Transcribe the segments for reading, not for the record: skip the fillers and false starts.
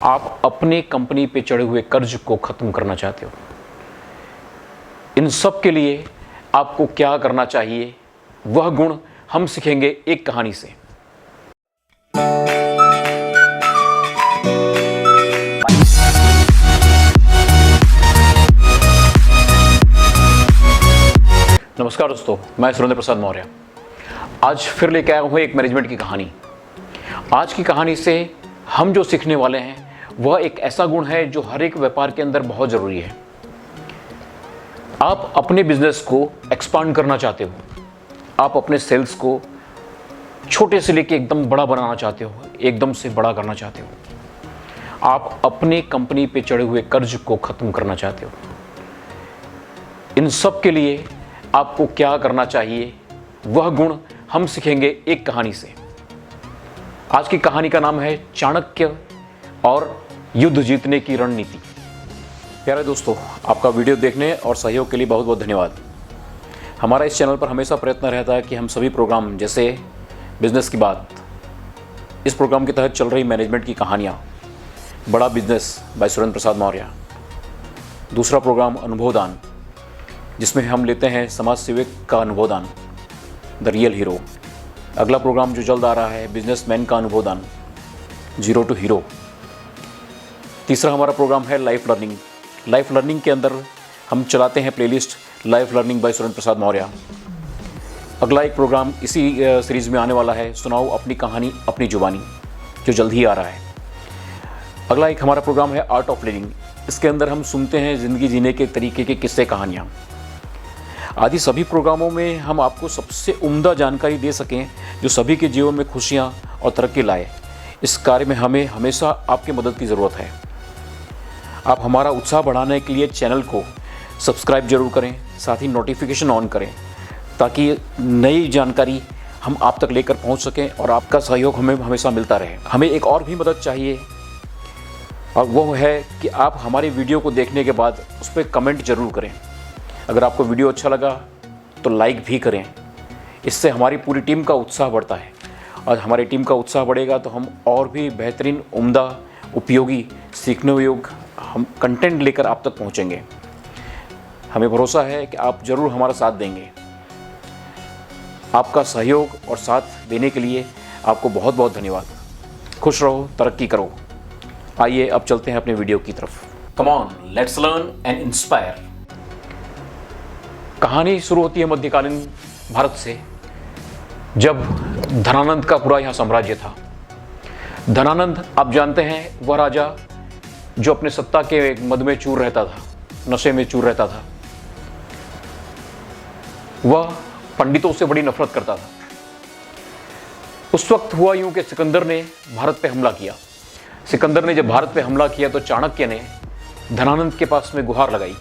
आप अपने कंपनी पे चढ़े हुए कर्ज को खत्म करना चाहते हो। इन सब के लिए आपको क्या करना चाहिए, वह गुण हम सीखेंगे एक कहानी से। नमस्कार दोस्तों, मैं सुरेंद्र प्रसाद मौर्य आज फिर लेके आया हूँ एक मैनेजमेंट की कहानी। आज की कहानी से हम जो सीखने वाले हैं वह एक ऐसा गुण है जो हर एक व्यापार के अंदर बहुत ज़रूरी है। आप अपने बिजनेस को एक्सपांड करना चाहते हो, आप अपने सेल्स को छोटे से लेके एकदम बड़ा बनाना चाहते हो, एकदम से बड़ा करना चाहते हो, आप अपने कंपनी पे चढ़े हुए कर्ज को ख़त्म करना चाहते हो। इन सब के लिए आपको क्या करना चाहिए, वह गुण हम सीखेंगे एक कहानी से। आज की कहानी का नाम है चाणक्य और युद्ध जीतने की रणनीति। प्यारे दोस्तों, आपका वीडियो देखने और सहयोग के लिए बहुत बहुत धन्यवाद। हमारा इस चैनल पर हमेशा प्रयत्न रहता है कि हम सभी प्रोग्राम जैसे बिजनेस की बात, इस प्रोग्राम के तहत चल रही मैनेजमेंट की कहानियाँ, बड़ा बिजनेस बाय सुरेंद्र प्रसाद मौर्य, दूसरा प्रोग्राम अनुभवदान जिसमें हम लेते हैं समाज सेवक का अनुभवदान, द रियल हीरो। अगला प्रोग्राम जो जल्द आ रहा है बिजनेसमैन का अनुभवदान, जीरो टू हीरो। तीसरा हमारा प्रोग्राम है लाइफ लर्निंग। लाइफ लर्निंग के अंदर हम चलाते हैं playlist life learning by Surendra Prasad Maurya. अगला एक प्रोग्राम इसी सीरीज़ में आने वाला है, सुनाओ अपनी कहानी अपनी जुबानी, जो जल्द ही आ रहा है। अगला एक हमारा प्रोग्राम है आर्ट ऑफ लिविंग। इसके अंदर हम सुनते हैं ज़िंदगी जीने के तरीके के किस्से कहानियाँ। आदि सभी प्रोग्रामों में हम आपको सबसे उम्दा जानकारी दे सकें जो सभी के जीवन में खुशियाँ और तरक्की लाए। इस कार्य में हमें हमेशा आपकी मदद की ज़रूरत है। आप हमारा उत्साह बढ़ाने के लिए चैनल को सब्सक्राइब जरूर करें, साथ ही नोटिफिकेशन ऑन करें ताकि नई जानकारी हम आप तक लेकर पहुंच सकें और आपका सहयोग हमें हमेशा मिलता रहे। हमें एक और भी मदद चाहिए और वो है कि आप हमारी वीडियो को देखने के बाद उस पर कमेंट जरूर करें। अगर आपको वीडियो अच्छा लगा तो लाइक भी करें। इससे हमारी पूरी टीम का उत्साह बढ़ता है और हमारी टीम का उत्साह बढ़ेगा तो हम और भी बेहतरीन, उम्दा, उपयोगी, सीखने योग्य हम कंटेंट लेकर आप तक पहुंचेंगे। हमें भरोसा है कि आप ज़रूर हमारा साथ देंगे। आपका सहयोग और साथ देने के लिए आपको बहुत बहुत धन्यवाद। खुश रहो, तरक्की करो। आइए अब चलते हैं अपने वीडियो की तरफ। Come on, let's learn and inspire. कहानी शुरू होती है मध्यकालीन भारत से, जब धनानंद का पूरा यहाँ साम्राज्य था। धनानंद, आप जानते हैं, वह राजा जो अपने सत्ता के मद में चूर रहता था, नशे में चूर रहता था। वह पंडितों से बड़ी नफरत करता था। उस वक्त हुआ यूं कि सिकंदर ने भारत पे हमला किया। सिकंदर ने जब भारत पे हमला किया तो चाणक्य ने धनानंद के पास में गुहार लगाई,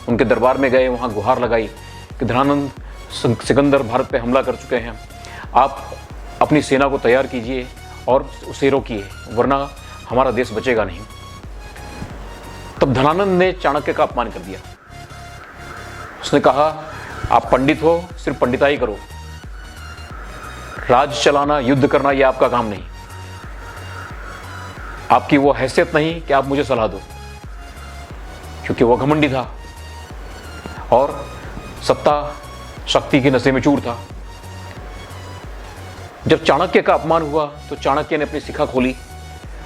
उनके दरबार में गए, वहाँ गुहार लगाई कि धनानंद, सिकंदर भारत पे हमला कर चुके हैं, आप अपनी सेना को तैयार कीजिए और उसे रोकिए, वरना हमारा देश बचेगा नहीं। तब धनानंद ने चाणक्य का अपमान कर दिया। उसने कहा, आप पंडित हो, सिर्फ पंडिताई करो, राज चलाना, युद्ध करना यह आपका काम नहीं। आपकी वो हैसियत नहीं कि आप मुझे सलाह दो, क्योंकि वह घमंडी था और सत्ता शक्ति के नशे में चूर था। जब चाणक्य का अपमान हुआ तो चाणक्य ने अपनी शिखा खोली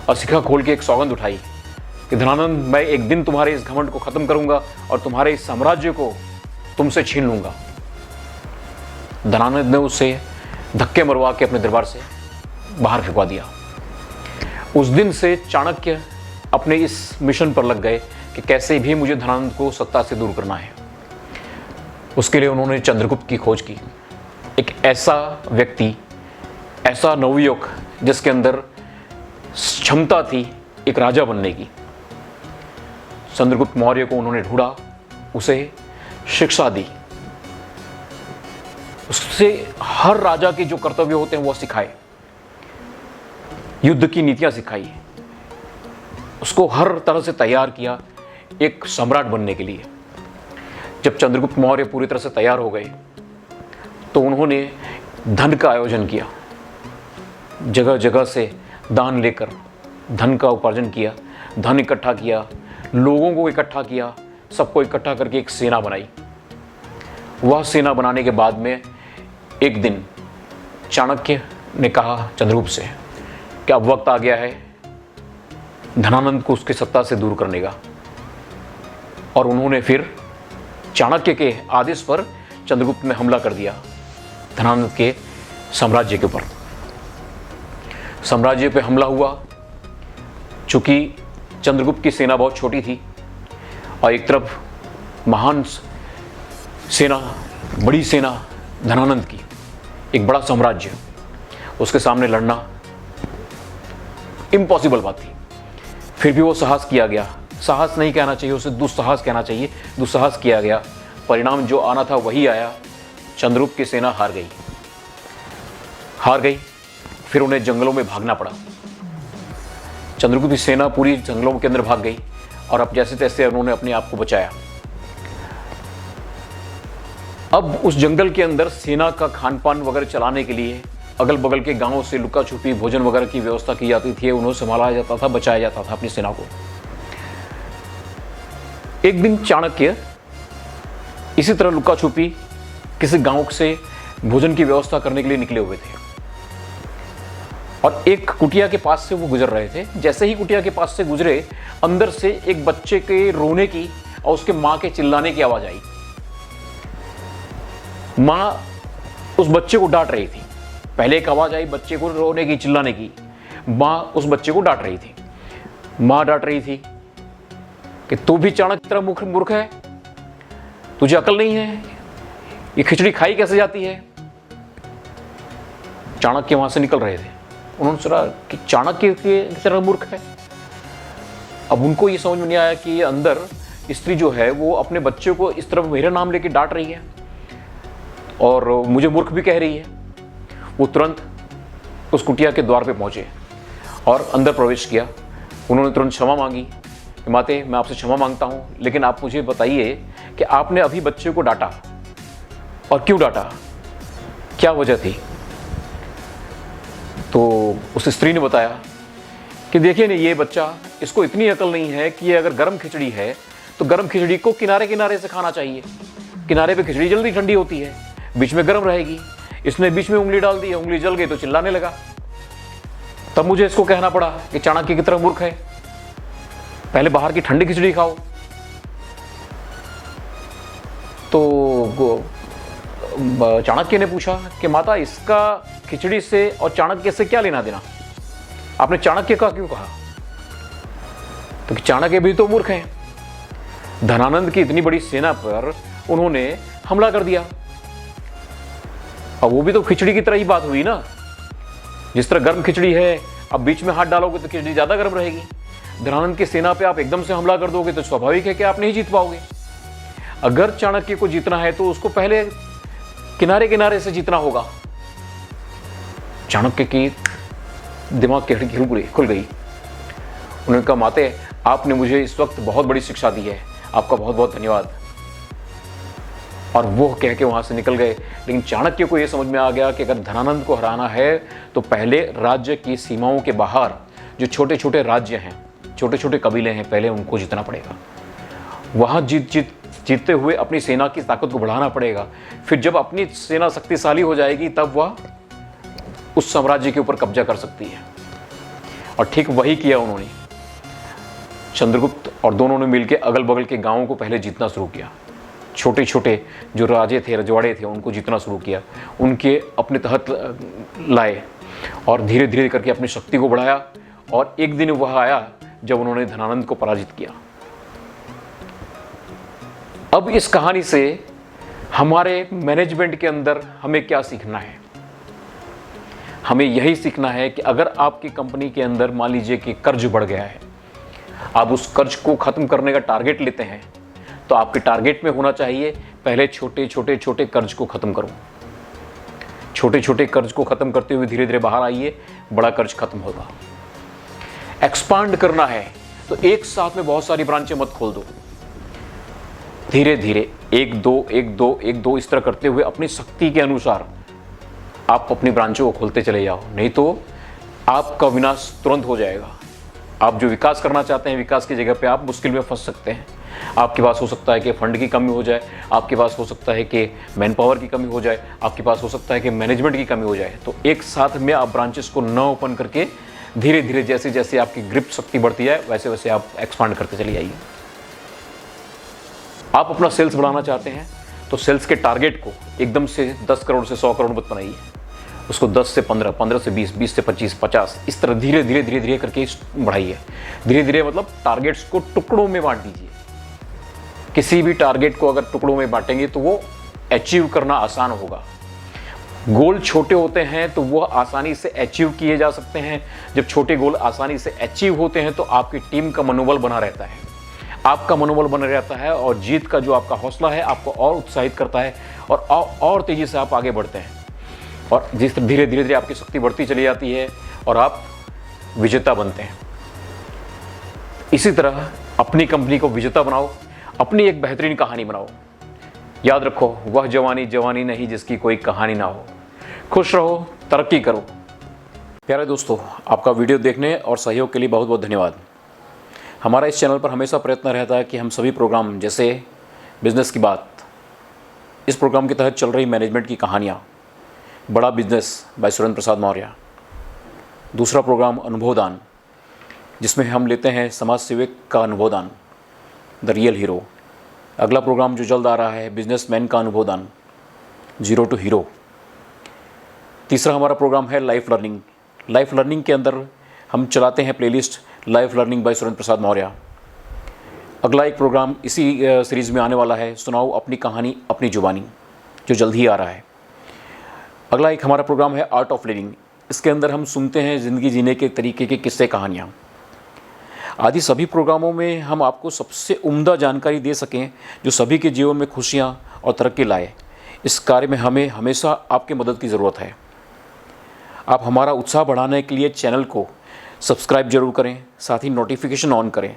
और शिखा खोल के एक सौगंध उठाई कि धनानंद, मैं एक दिन तुम्हारे इस घमंड को खत्म करूंगा और तुम्हारे इस साम्राज्य को तुमसे छीन लूंगा। धनानंद ने उसे धक्के मरवा के अपने दरबार से बाहर फेंकवा दिया। उस दिन से चाणक्य अपने इस मिशन पर लग गए कि कैसे भी मुझे धनानंद को सत्ता से दूर करना है। उसके लिए उन्होंने चंद्रगुप्त की खोज की, एक ऐसा व्यक्ति, ऐसा नवयुवक जिसके अंदर क्षमता थी एक राजा बनने की। चंद्रगुप्त मौर्य को उन्होंने ढूंढा, उसे शिक्षा दी, उससे हर राजा के जो कर्तव्य होते हैं वो सिखाए, युद्ध की नीतियां सिखाई, उसको हर तरह से तैयार किया एक सम्राट बनने के लिए। जब चंद्रगुप्त मौर्य पूरी तरह से तैयार हो गए तो उन्होंने धन का आयोजन किया, जगह जगह से दान लेकर धन का उपार्जन किया, धन इकट्ठा किया, लोगों को इकट्ठा किया, सबको इकट्ठा करके एक सेना बनाई। वह सेना बनाने के बाद में एक दिन चाणक्य ने कहा चंद्रगुप्त से कि अब वक्त आ गया है धनानंद को उसकी सत्ता से दूर करने का। और उन्होंने फिर चाणक्य के आदेश पर चंद्रगुप्त ने हमला कर दिया धनानंद के साम्राज्य के ऊपर। साम्राज्य पे हमला हुआ। चूंकि चंद्रगुप्त की सेना बहुत छोटी थी और एक तरफ महान सेना, बड़ी सेना धनानंद की, एक बड़ा साम्राज्य, उसके सामने लड़ना इम्पॉसिबल बात थी। फिर भी वो साहस किया गया। साहस नहीं कहना चाहिए, उसे दुस्साहस कहना चाहिए। दुस्साहस किया गया। परिणाम जो आना था वही आया। चंद्रगुप्त की सेना हार गई। फिर उन्हें जंगलों में भागना पड़ा। चंद्रगुप्त की सेना पूरी जंगलों के अंदर भाग गई और अब जैसे तैसे उन्होंने अपने आप को बचाया। अब उस जंगल के अंदर सेना का खान पान वगैरह चलाने के लिए अगल बगल के गांवों से लुका छुपी भोजन वगैरह की व्यवस्था की जाती थी। उन्हें संभाला जाता था, बचाया जाता था अपनी सेना को। एक दिन चाणक्य इसी तरह लुका छुपी किसी गांव से भोजन की व्यवस्था करने के लिए निकले हुए थे और एक कुटिया के पास से वो गुजर रहे थे। जैसे ही कुटिया के पास से गुजरे, अंदर से एक बच्चे के रोने की और उसके मां के चिल्लाने की आवाज आई। मां उस बच्चे को डांट रही थी। पहले एक आवाज आई बच्चे को रोने की, चिल्लाने की। मां उस बच्चे को डांट रही थी। मां डांट रही थी कि तू भी चाणक्य की तरह मूर्ख है, तुझे अकल नहीं है, ये खिचड़ी खाई कैसे जाती है। चाणक्य वहां से निकल रहे थे। उन्होंने सोचा कि चाणक्य की तरह मूर्ख है। अब उनको ये समझ में नहीं आया कि ये अंदर स्त्री जो है वो अपने बच्चे को इस तरह मेरा नाम लेके डांट रही है और मुझे मूर्ख भी कह रही है। वो तुरंत उस कुटिया के द्वार पे पहुंचे और अंदर प्रवेश किया। उन्होंने तुरंत क्षमा मांगी कि माते, मैं आपसे क्षमा मांगता हूं, लेकिन आप मुझे बताइए कि आपने अभी बच्चे को डांटा और क्यों डांटा, क्या वजह थी। तो उस स्त्री ने बताया कि देखिए नहीं, ये बच्चा, इसको इतनी अकल नहीं है कि ये अगर गर्म खिचड़ी है तो गर्म खिचड़ी को किनारे किनारे से खाना चाहिए। किनारे पे खिचड़ी जल्दी ठंडी होती है, बीच में गर्म रहेगी। इसने बीच में उंगली डाल दी, उंगली जल गई तो चिल्लाने लगा। तब मुझे इसको कहना पड़ा कि चाणक्य की तरह मूर्ख है, पहले बाहर की ठंडी खिचड़ी खाओ। तो चाणक्य ने पूछा कि माता, इसका खिचड़ी से और चाणक्य से क्या लेना देना, आपने चाणक्य का क्यों कहा। तो चाणक्य भी तो मूर्ख हैं। धनानंद की इतनी बड़ी सेना पर उन्होंने हमला कर दिया। अब वो भी तो खिचड़ी की तरह ही बात हुई ना। जिस तरह गर्म खिचड़ी है, अब बीच में हाथ डालोगे तो खिचड़ी ज्यादा गर्म रहेगी। धनानंद की सेना पे आप एकदम से हमला कर दोगे तो स्वाभाविक है कि आप नहीं जीत पाओगे। अगर चाणक्य को जीतना है तो उसको पहले किनारे किनारे से जीतना होगा। चाणक्य की दिमाग की खिड़की खुल गई। उन्होंने कहा, माते, आपने मुझे इस वक्त बहुत बड़ी शिक्षा दी है, आपका बहुत बहुत धन्यवाद। और वो कह के वहां से निकल गए। लेकिन चाणक्य को यह समझ में आ गया कि अगर धनानंद को हराना है तो पहले राज्य की सीमाओं के बाहर जो छोटे छोटे राज्य हैं, छोटे छोटे कबीले हैं, पहले उनको जीतना पड़ेगा। वहां जीतते हुए अपनी सेना की ताकत को बढ़ाना पड़ेगा। फिर जब अपनी सेना शक्तिशाली हो जाएगी तब वह उस साम्राज्य के ऊपर कब्जा कर सकती है। और ठीक वही किया उन्होंने। चंद्रगुप्त और दोनों ने मिलकर अगल बगल के गांवों को पहले जीतना शुरू किया। छोटे छोटे जो राजे थे, रजवाड़े थे, उनको जीतना शुरू किया, उनके अपने तहत लाए और धीरे धीरे करके अपनी शक्ति को बढ़ाया। और एक दिन वह आया जब उन्होंने धनानंद को पराजित किया। अब इस कहानी से हमारे मैनेजमेंट के अंदर हमें क्या सीखना है? हमें यही सीखना है कि अगर आपकी कंपनी के अंदर मान लीजिए कि कर्ज बढ़ गया है, आप उस कर्ज को खत्म करने का टारगेट लेते हैं, तो आपके टारगेट में होना चाहिए पहले छोटे छोटे छोटे कर्ज को खत्म करो। छोटे छोटे कर्ज को खत्म करते हुए धीरे धीरे बाहर आइए, बड़ा कर्ज खत्म होगा। एक्सपांड करना है तो एक साथ में बहुत सारी ब्रांचें मत खोल दो। धीरे धीरे एक दो इस तरह करते हुए अपनी शक्ति के अनुसार आप अपनी ब्रांचों को खोलते चले जाओ, नहीं तो आपका विनाश तुरंत हो जाएगा। आप जो विकास करना चाहते हैं, विकास की जगह पे आप मुश्किल में फंस सकते हैं। आपके पास हो सकता है कि फंड की कमी हो जाए, आपके पास हो सकता है कि मैन पावर की कमी हो जाए, आपके पास हो सकता है कि मैनेजमेंट की कमी हो जाए। तो एक साथ में आप ब्रांचेस को न ओपन करके धीरे धीरे जैसे जैसे आपकी ग्रिप शक्ति बढ़ती है वैसे वैसे आप एक्सपांड करते चले जाइए। आप अपना सेल्स बढ़ाना चाहते हैं तो सेल्स के टारगेट को एकदम से 10 करोड़ से 100 करोड़ मत बनाइए, उसको 10 से 15, 15 से 20, 20 से 25, 50 इस तरह धीरे धीरे धीरे धीरे करके बढ़ाइए। धीरे धीरे मतलब टारगेट्स को टुकड़ों में बांट दीजिए। किसी भी टारगेट को अगर टुकड़ों में बांटेंगे तो वो अचीव करना आसान होगा। गोल छोटे होते हैं तो वो आसानी से अचीव किए जा सकते हैं। जब छोटे गोल आसानी से अचीव होते हैं तो आपकी टीम का मनोबल बना रहता है, आपका मनोबल बना रहता है और जीत का जो आपका हौसला है आपको और उत्साहित करता है और तेजी से आप आगे बढ़ते हैं। और जिस तरह धीरे धीरे धीरे आपकी शक्ति बढ़ती चली जाती है और आप विजेता बनते हैं। इसी तरह अपनी कंपनी को विजेता बनाओ, अपनी एक बेहतरीन कहानी बनाओ। याद रखो, वह जवानी जवानी नहीं जिसकी कोई कहानी ना हो। खुश रहो, तरक्की करो। प्यारे दोस्तों, आपका वीडियो देखने और सहयोग के लिए बहुत बहुत धन्यवाद। हमारा इस चैनल पर हमेशा प्रयत्न रहता है कि हम सभी प्रोग्राम जैसे बिजनेस की बात, इस प्रोग्राम के तहत चल रही मैनेजमेंट की कहानियाँ, बड़ा बिजनेस बाय सुरेंद्र प्रसाद मौर्य, दूसरा प्रोग्राम अनुभवदान जिसमें हम लेते हैं समाज सेवक का अनुभवदान, द रियल हीरो। अगला प्रोग्राम जो जल्द आ रहा है बिजनेसमैन का अनुभवदान, जीरो टू हीरो। तीसरा हमारा प्रोग्राम है लाइफ लर्निंग। लाइफ लर्निंग के अंदर हम चलाते हैं playlist life learning by Surendra Prasad Maurya. अगला एक प्रोग्राम इसी सीरीज़ में आने वाला है, सुनाओ अपनी कहानी अपनी जुबानी, जो जल्द ही आ रहा है। अगला एक हमारा प्रोग्राम है आर्ट ऑफ लिविंग। इसके अंदर हम सुनते हैं ज़िंदगी जीने के तरीके के किस्से कहानियाँ। आदि सभी प्रोग्रामों में हम आपको सबसे उम्दा जानकारी दे सकें जो सभी के जीवन में खुशियाँ और तरक्की लाए। इस कार्य में हमें हमेशा आपकी मदद की ज़रूरत है। आप हमारा उत्साह बढ़ाने के लिए चैनल को सब्सक्राइब जरूर करें, साथ ही नोटिफिकेशन ऑन करें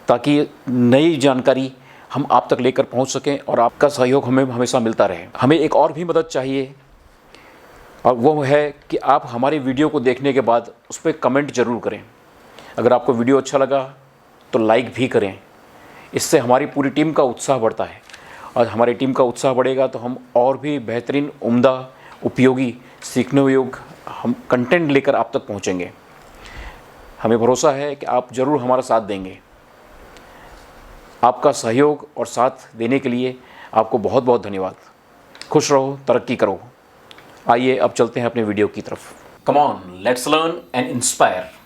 ताकि नई जानकारी हम आप तक लेकर पहुंच सकें और आपका सहयोग हमें हमेशा मिलता रहे। हमें एक और भी मदद चाहिए और वो है कि आप हमारे वीडियो को देखने के बाद उस पर कमेंट ज़रूर करें। अगर आपको वीडियो अच्छा लगा तो लाइक भी करें। इससे हमारी पूरी टीम का उत्साह बढ़ता है और हमारी टीम का उत्साह बढ़ेगा तो हम और भी बेहतरीन, उम्दा, उपयोगी, सीखने योग्य हम कंटेंट लेकर आप तक पहुंचेंगे। हमें भरोसा है कि आप ज़रूर हमारा साथ देंगे। आपका सहयोग और साथ देने के लिए आपको बहुत बहुत धन्यवाद। खुश रहो, तरक्की करो। आइए अब चलते हैं अपने वीडियो की तरफ। Come on, let's learn and inspire.